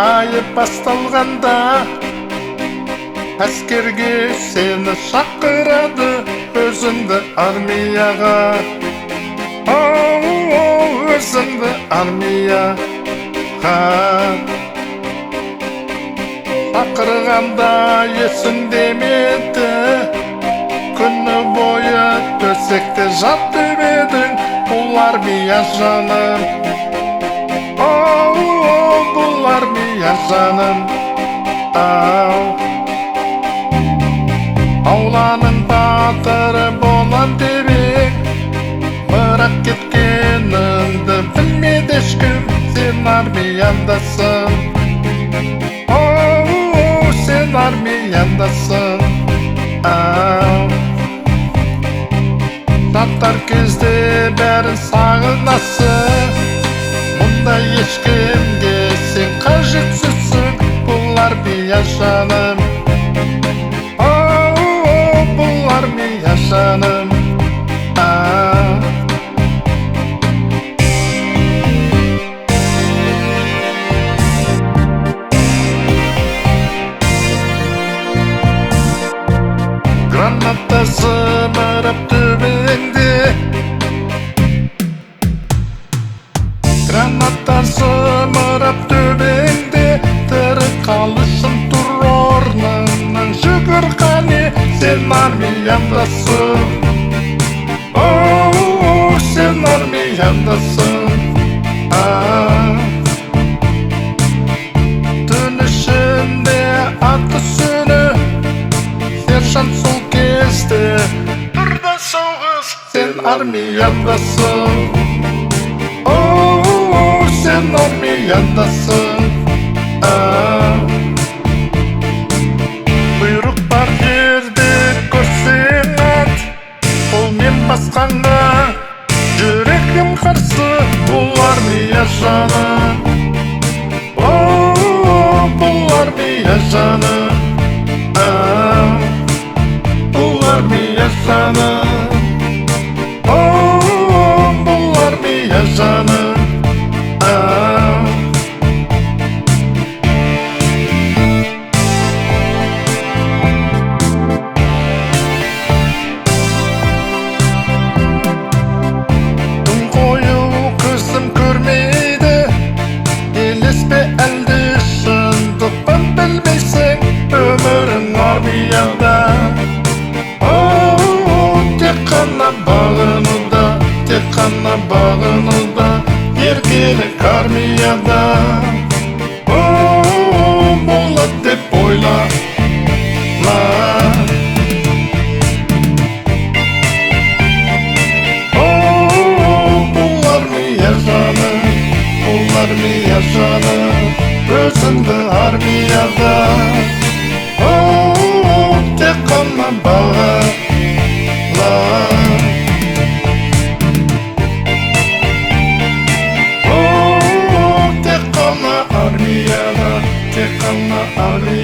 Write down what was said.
айы басталғанда әскерге сені шақырады, өзіңді армияға. Өзіңді армияға шақырғанда есіңде меді, күні бойы төсекте жатып едің. Бұл армия жаным, бұл армия жаным. Ауланың батыры болам деп ең, бірақ кеткеніңді білмеді ешкім. Сен армияндасың, сен армияндасың. Жаттар кезде бәрін сағынасың, мұнда ешкімге сен қажетсізсің. Бұл армия жаным, бұл армия жаным. Граната зымырап төбеңде, граната зымырап төбеңде. Тірі қалышын тұр орныңнан, жүгір қане, сен армияндасың. Сен армияндасың. Түн ішінде аты сөні, сержант сол кезде тұрда соғыс. Сен армияндасың, сен армияндасың. Бұйрық бар жерде көрсең ат, қолмен басқанға жүрегім қарсы. Бұл армия жаным, бұл армия жаным. Бұл армия жаным, бұл армия жаным. Түн қою көзім көрмейді, елес бе әлде шындықпын білмейсің. Өмірің армияда, тек қана бағынуда, тек қана бағынуда. Ергелік армияда болады деп ойлама. Бұл армия жаным, бұл армия жаным. Өзіңді армияда тек қана бағала. Тек қана армияда, тек қана армияда.